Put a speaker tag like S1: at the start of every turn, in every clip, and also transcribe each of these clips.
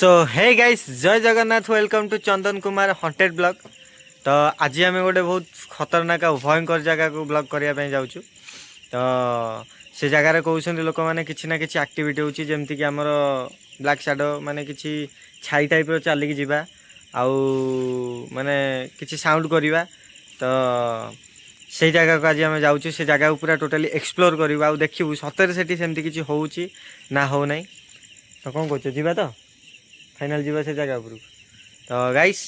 S1: सो hey guys जय Jagannath welcome to Chandan Kumar hunted blog. तो आज आम गोटे बहुत खतरनाक और भयंकर जगह को ब्लॉग करने जाऊँ। तो से जगार कहते लोक मैंने कि ना कि आक्टिविटी होची जेमती कि आमर ब्लैक शैडो माने किसी छाई टाइप चलिकी जावा आउ माने किसी साउंड करवा। तो से जगह को आज आम जाऊँ से जगह को पूरा टोटाली एक्सप्लोर करवा आ देखू सतरे से सेमती किसी होची ना हो ना। तो कौन कह जा तो फाइनाल जीवा से जगह उपरକୁ। तो गाइस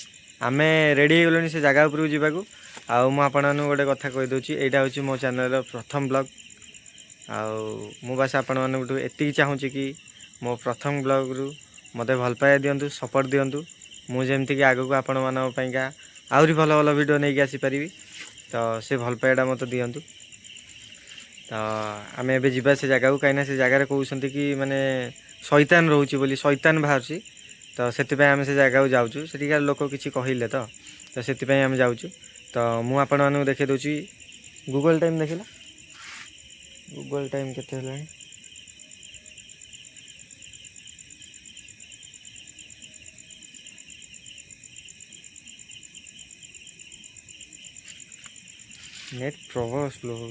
S1: आमे रेडी हो गलनी से जगह उपरକୁ जीवाकू। आउ मु आपण मानू गोटे कथा कहि दउची एटा होची मो चैनल प्रथम ब्लॉग। आउ मु बस आपण मानू एति चाहूची कि मो प्रथम ब्लॉग रु मते भल पाया दियंतु सपोर्ट दियंतु मु जेमती कि आगु को आपण मानन पइका आउरी भल भल वीडियो नै आसी परिबी। तो से भल पायाटा मते दियंतु। तो आमे एबे जीवा से जगह को काइना से जगह रे कहउसंती कि माने शैतान रहउची बोली शैतान बाहरची। तो से आम से जगह जाऊँ सेठिकार लोक किसी कहले तो से आम जाऊँ। तो मु आपण मानू देखे दूची गूगल टाइम देखला गूगल टाइम केते हलानी नेट प्रबल स्लो हो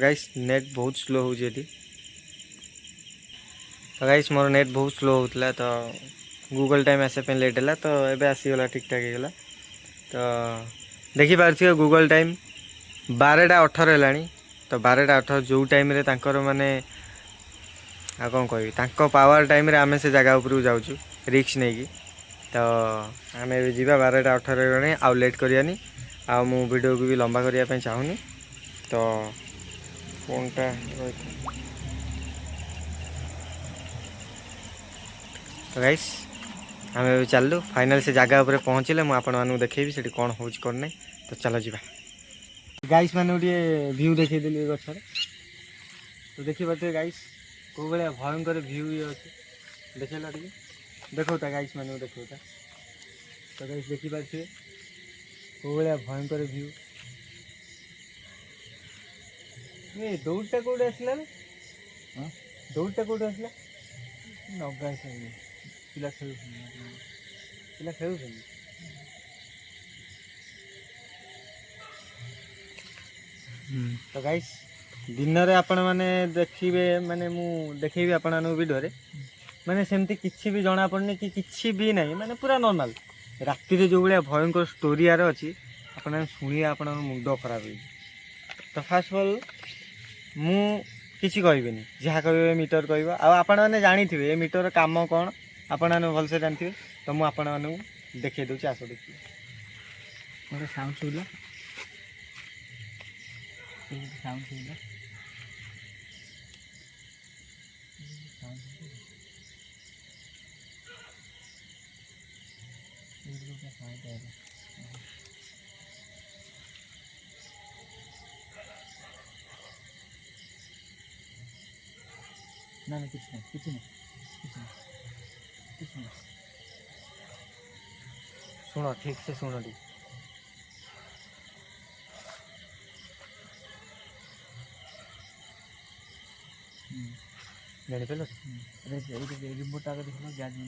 S1: गाइस नेट बहुत स्लो हो। तो गाइस मोर नेट बहुत स्लो होता तो गूगल टाइम आसापे लेट है। तो एबे आसीगला ठीक ठाक होगा। तो देखिपारे गूगल टाइम 12:18 है। तो 12:18 जो टाइम रे तांकर माने आ कौन कह पावर टाइम रे आमे से जगह उपरକୁ जाऊँ रिक्स नहीं कि। तो आम जा 12:18 आउ लेट करानी आ मु वीडियो को भी लंबा करने चाहूनी। तो फोनटा तो गाइस आम चलू फाइनल से जगह उपर पहुँचले मुझे आपण मानू देखेबी से कौन हो कौन नहीं। तो चलो जी गाइस मैंने गोटे भ्यू देखी गचर। तो देखिए गाइस कौ भाया भयंकर भ्यू ये अच्छे देखला टे देखा गाइस मैंने देखा। तो गाइस देखिपारे कौ भाया भयंकर भ्यू ये दौड़टा कौटे आसला दौड़टा कौटे आसला नगा पिला खेल पिला खेल। तो गाइस दिन रे आपण माने देखिबे माने मु देखेबी आपण नु वीडियो रे माने सेमती किछि भी जणा पड़नी कि किछि भी नहीं माने पूरा नॉर्मल। राति रे जो भलिया भयंकर स्टोरी यार अछि आपण सुनिया आपण मुंड खराब हो। तो फास्ट ऑफ ऑल मु किछि कहबेनी जहा कहबे मीटर कहबो आ आपण माने जानिथिबे ए मीटर काम कोन आपण माने भल से जानथिबे। तो मु आपण माने देखे दोछि आसो देखि मोर साउंड सुला साउंड सुला ना ना कुछ नहीं सुनो ठीक से सुनो टी जानी पेलो रिमोट आगे देखो गैस में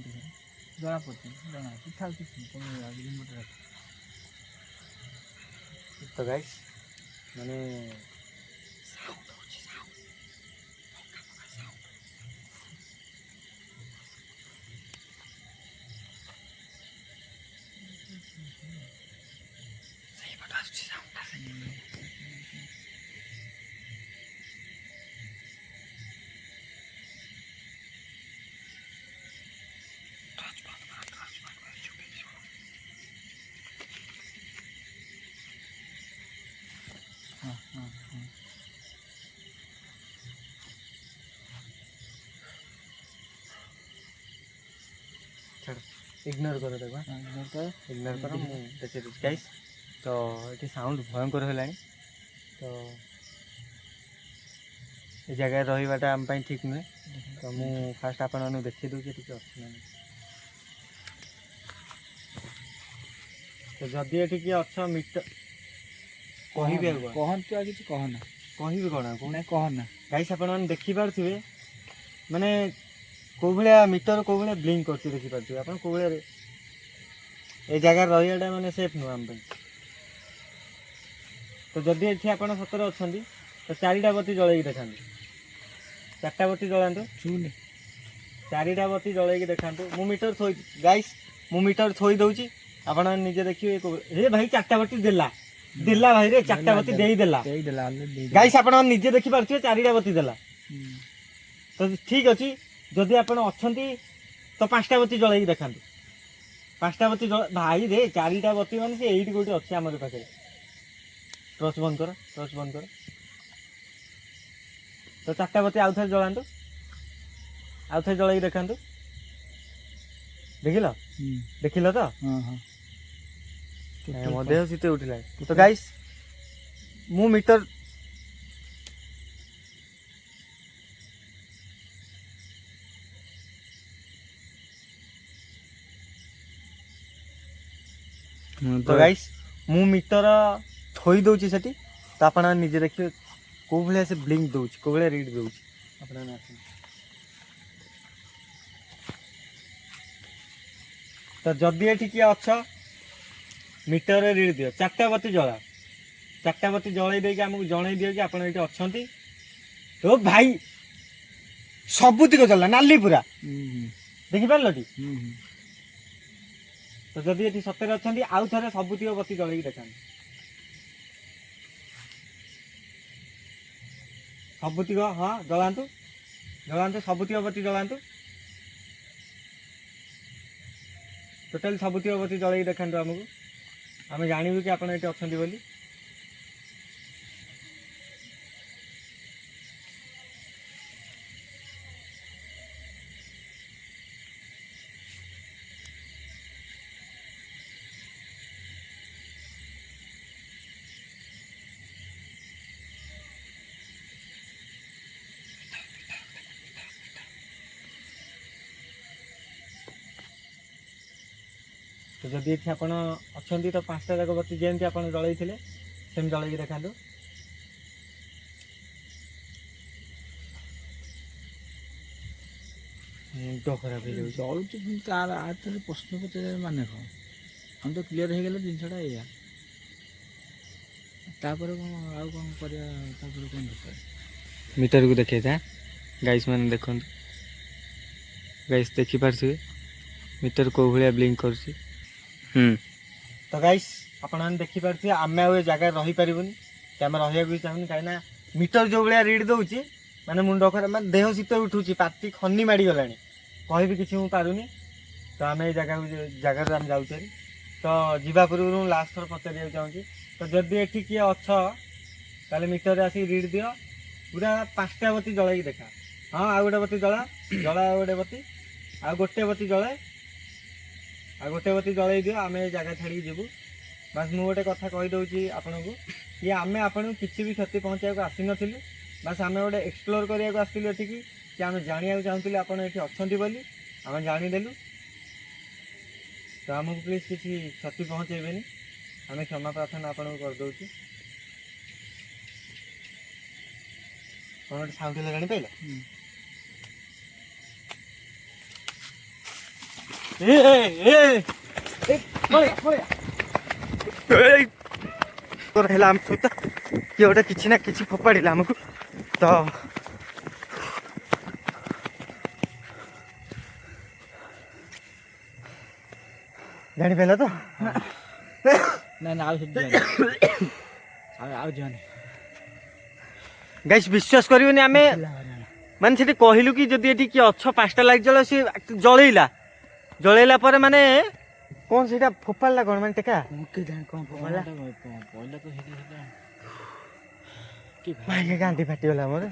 S1: जना पड़ती जना ठीक ठाक रिमोट। तो गाइस माने इग्नोर करो देखो इग्नोर करो देखे दूसरी गाइस। तो ये साउंड भयंकर है। तो ये जगह रहीबाटा आम ठीक नुहे। तो मु फास्ट आपण देखी दूसरी टी अच्छे तो जदि ये किए अच्छ मीटर कहबे कहतु आ कि कहना कहबे कौन ना कहना गाइस आपण देखी पारे माने କୋଉ ଭଳିଆ ମିଟର କୋଉ ଭଳିଆ ବ୍ଲିଙ୍କ କରୁଛି ଦେଖିପାରୁଥିବେ ଆପଣ କୋଉ ଭଳିଆ ଏ ଜାଗାରେ ରହିବାଟା ମାନେ ସେଫ୍ ନୁହଁ ଆମ ପାଇଁ। ତ ଯଦି ଏଠି ଆପଣ ସତରେ ଅଛନ୍ତି ତ 4ଟା ବତୀ ଜଳେଇକି ଦେଖାନ୍ତୁ। 4ଟା ବତୀ ଜଳାନ୍ତୁ। 4ଟା ବତୀ ଜଳେଇକି ଦେଖାନ୍ତୁ। ମୁଁ ମିଟର ଥୋଇ ଗାଇସ୍ ମୁଁ ମିଟର ଥୋଇ ଦଉଛି ଆପଣ ନିଜେ ଦେଖିବେ। ହେ ଭାଇ 4ଟା ବତୀ ଦେଲା ଭାଇ ରେ 4ଟା ବତୀ ଦେଇଦେଲା ଗାଇସ୍ ଆପଣ ନିଜେ ଦେଖିପାରୁଥିବେ 4ଟା ବତୀ ଦେଲା। ତ ଠିକ୍ ଅଛି ଯଦି ଆପଣ ଅଛନ୍ତି ତ 5ଟା ବତୀ ଜଳେଇକି ଦେଖାନ୍ତୁ। 5ଟା ବତୀ ଭାଇ ରେ 4ଟା ବତୀ ମାନେ ସେ ଏଇଠି କୋଉଠି ଅଛି ଆମର ପାଖରେ। ଟର୍ଚ୍ଚ ବନ୍ଦ କର ତ 4ଟା ବତୀ ଆଉ ଥରେ ଜଳାନ୍ତୁ। ଆଉ ଥରେ ଜଳେଇକି ଦେଖାନ୍ତୁ। ଦେଖିଲ ତ ମୋ ଦେହ ଶୀତ ଉଠିଲା। ତ ଗାଇସ୍ ମୁଁ ମିଟର ତ ଗାଇସ୍ ମୁଁ ମିଟର ଥୋଇ ଦଉଛି ସେଠି ତ ଆପଣ ନିଜେ ଦେଖିବେ କୋଉ ଭଳିଆ ସେ ବ୍ଲିଙ୍କ ଦଉଛି କୋଉ ଭଳିଆ ରିଡ୍ ଦଉଛି ଆପଣ ଆସନ୍ତୁ। ତ ଯଦି ଏଠି କିଏ ଅଛ ମିଟରରେ ରିଡ୍ ଦିଅ। 4ଟା ବତୀ ଜଳା। 4ଟା ବତୀ ଜଳେଇ ଦେଇକି ଆମକୁ ଜଣେଇ ଦିଅ କି ଆପଣ ଏଠି ଅଛନ୍ତି। ଓ ଭାଇ ସବୁତିକ ଜଳିଲା ନାଲି ପୁରା ଦେଖିପାରିଲ ଟି। ତ ଯଦି ଏଠି ସତରେ ଅଛନ୍ତି ଆଉ ଥରେ ସବୁତିକ ବତୀ ଜଳେଇକି ଦେଖାନ୍ତୁ। ସବୁତିକ ହଁ ଜଳାନ୍ତୁ ସବୁତିକ ବତୀ ଜଳାନ୍ତୁ। ଟୋଟାଲି ସବୁତିକ ବତୀ ଜଳେଇକି ଦେଖାନ୍ତୁ ଆମକୁ। ଆମେ ଜାଣିବୁ କି ଆପଣ ଏଠି ଅଛନ୍ତି ବୋଲି। ତ ଯଦି ଏଠି ଆପଣ ଅଛନ୍ତି ତ 5ଟା ଯାକ ବତୀ ଯେମିତି ଆପଣ ଜଳେଇଥିଲେ ସେମିତି ଜଳେଇକି ଦେଖାନ୍ତୁ। ମୁଣ୍ଡ ଖରାପ ହେଇଯାଉଛି।
S2: ଜଳୁଛି ତାର ଆଥରେ ପ୍ରଶ୍ନ ପଚାରିବାର ମାନେ କ'ଣ? ଆମେ ତ କ୍ଲିୟର ହେଇଗଲା ଜିନିଷଟା ଏଇଆ। ତାପରେ କ'ଣ ଆଉ କ'ଣ କରିବା? ତାପରେ କ'ଣ ଦରକାର?
S1: ମିଟରକୁ ଦେଖେଇଥା ଗାଇସ୍ ମାନେ ଦେଖନ୍ତୁ। ଗାଇସ୍ ଦେଖିପାରୁଥିବେ ମିଟର କୋଉ ଭଳିଆ ବ୍ଲିଙ୍କ କରୁଛି। ତ ଗାଇସ୍ ଆପଣମାନେ ଦେଖିପାରୁଥିବେ ଆମେ ଆଉ ଏ ଜାଗାରେ ରହିପାରିବୁନି କି ଆମେ ରହିବାକୁ ବି ଚାହୁଁନି କାହିଁକିନା ମିଟର ଯୋଉ ଭଳିଆ ରିଡ୍ ଦଉଛି ମାନେ ମୁଣ୍ଡ ଖରାପ ମାନେ ଦେହ ଶୀତ ଉଠୁଛି ପାଟି ଖନି ମାଡ଼ିଗଲାଣି କହିବି କିଛି ମୁଁ ପାରୁନି। ତ ଆମେ ଏଇ ଜାଗାରୁ ଆମେ ଯାଉଛୁ। ତ ଯିବା ପୂର୍ବରୁ ମୁଁ ଲାଷ୍ଟ ଥର ପଚାରିବାକୁ ଚାହୁଁଛି ତ ଯଦି ଏଠି କିଏ ଅଛ ତାହେଲେ ମିଟରରେ ଆସିକି ରିଡ୍ ଦିଅ। ପୁରା 5ଟା ବତୀ ଜଳେଇକି ଦେଖା। ହଁ ଆଉ ଗୋଟେ ବତୀ ଜଳା ଆଉ ଗୋଟେ ବତୀ ଆଉ ଗୋଟେ ବତୀ ଜଳେଇ ଦିଅ। ଆମେ ଏ ଜାଗା ଛାଡ଼ିକି ଯିବୁ। ବାସ୍ ମୁଁ ଗୋଟେ କଥା କହିଦେଉଛି ଆପଣଙ୍କୁ କି ଆମେ ଆପଣଙ୍କୁ କିଛି ବି କ୍ଷତି ପହଞ୍ଚାଇବାକୁ ଆସିନଥିଲୁ। ବାସ୍ ଆମେ ଗୋଟେ ଏକ୍ସପ୍ଲୋର କରିବାକୁ ଆସିଥିଲୁ ଏଠିକି କି ଆମେ ଜାଣିବାକୁ ଚାହୁଁଥିଲୁ ଆପଣ ଏଠି ଅଛନ୍ତି ବୋଲି ଆମେ ଜାଣିଦେଲୁ। ତ ଆମକୁ ପ୍ଲିଜ୍ କିଛି କ୍ଷତି ପହଞ୍ଚାଇବେନି ଆମେ କ୍ଷମା ପ୍ରାର୍ଥନା ଆପଣଙ୍କୁ କରିଦେଉଛୁ। କ'ଣ ଗୋଟେ ସାଉଣ୍ଡ ହେଲା ଜାଣିପାରିଲ? ହେଲା ଆମ ସହିତ କିଏ ଗୋଟେ କିଛି ନା କିଛି ଫୋପାଡ଼ିଲା ଆମକୁ। ତ ଜାଣିପାରିଲ ତ?
S2: ନାଇଁ ଆଉ ଯିବାନି।
S1: ଗାଇସ୍ ବିଶ୍ୱାସ କରିବେନି ଆମେ ମାନେ ସେଠି କହିଲୁ କି ଯଦି ଏଠି କିଏ ଅଛ 5ଟା ଲାଇଟ୍ ଜଳ ସିଏ ଜଳେଇଲା ପରେ ମାନେ କ'ଣ ସେଇଟା ଫୋପାଡ଼ିଲା କ'ଣ ମାନେ ଟେକା ଭାଇ ଗାଣ୍ଡି ଫାଟିଗଲା ମୋର।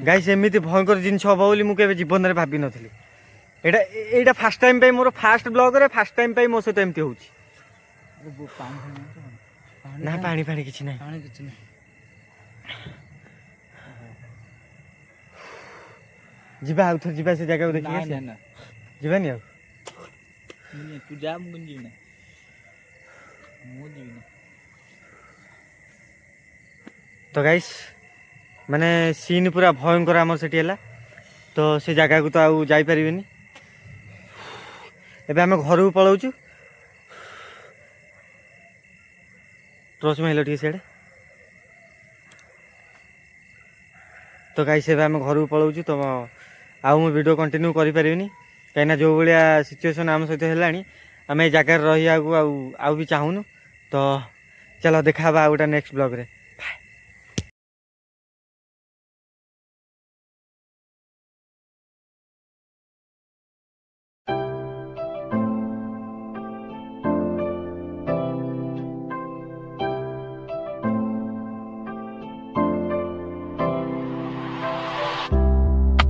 S1: ଗାଇସ୍ ଏମିତି ଭୟଙ୍କର ଜିନିଷ ହବ ବୋଲି ମୁଁ କେବେ ଜୀବନରେ ଭାବିନଥିଲି। ଏଇଟା ଫାର୍ଷ୍ଟ ଟାଇମ୍ ପାଇଁ ମୋର ଫାର୍ଷ୍ଟ ବ୍ଲଗରେ ଫାର୍ଷ୍ଟ ଟାଇମ୍ ପାଇଁ ମୋ ସହିତ ଏମିତି ହେଉଛି। ନା ପାଣି କିଛି ନାହିଁ। ଯିବା ଆଉ ଥରେ ଯିବା ସେ ଜାଗାକୁ ଦେଖିକି ଯିବାନି ଆଉ।
S2: ତୁ ଯା ମୁଁ ଯିବି ନା।
S1: ତ ଗାଇସ୍ ମାନେ ସିନ୍ ପୁରା ଭୟଙ୍କର ଆମର ସେଠି ହେଲା। ତ ସେ ଜାଗାକୁ ତ ଆଉ ଯାଇପାରିବେନି। ଏବେ ଆମେ ଘରକୁ ପଳାଉଛୁ। ଟର୍ଚ୍ଚ ମାଇଲ ଟିକେ ସିଆଡ଼େ। ତ ଗାଇସ୍ ଏବେ ଆମେ ଘରକୁ ପଳାଉଛୁ। ତ ଆଉ ମୁଁ ଭିଡ଼ିଓ କଣ୍ଟିନ୍ୟୁ କରିପାରିବିନି, କାହିଁକିନା ଯେଉଁ ଭଳିଆ ସିଚୁଏସନ୍ ଆମ ସହିତ ହେଲାଣି ଆମେ ଏ ଜାଗାରେ ରହିବାକୁ ଆଉ ବି ଚାହୁଁନୁ। ତ ଚାଲ ଦେଖା ହେବା ଆଉ ଗୋଟେ ନେକ୍ସଟ ବ୍ଲଗ୍ରେ।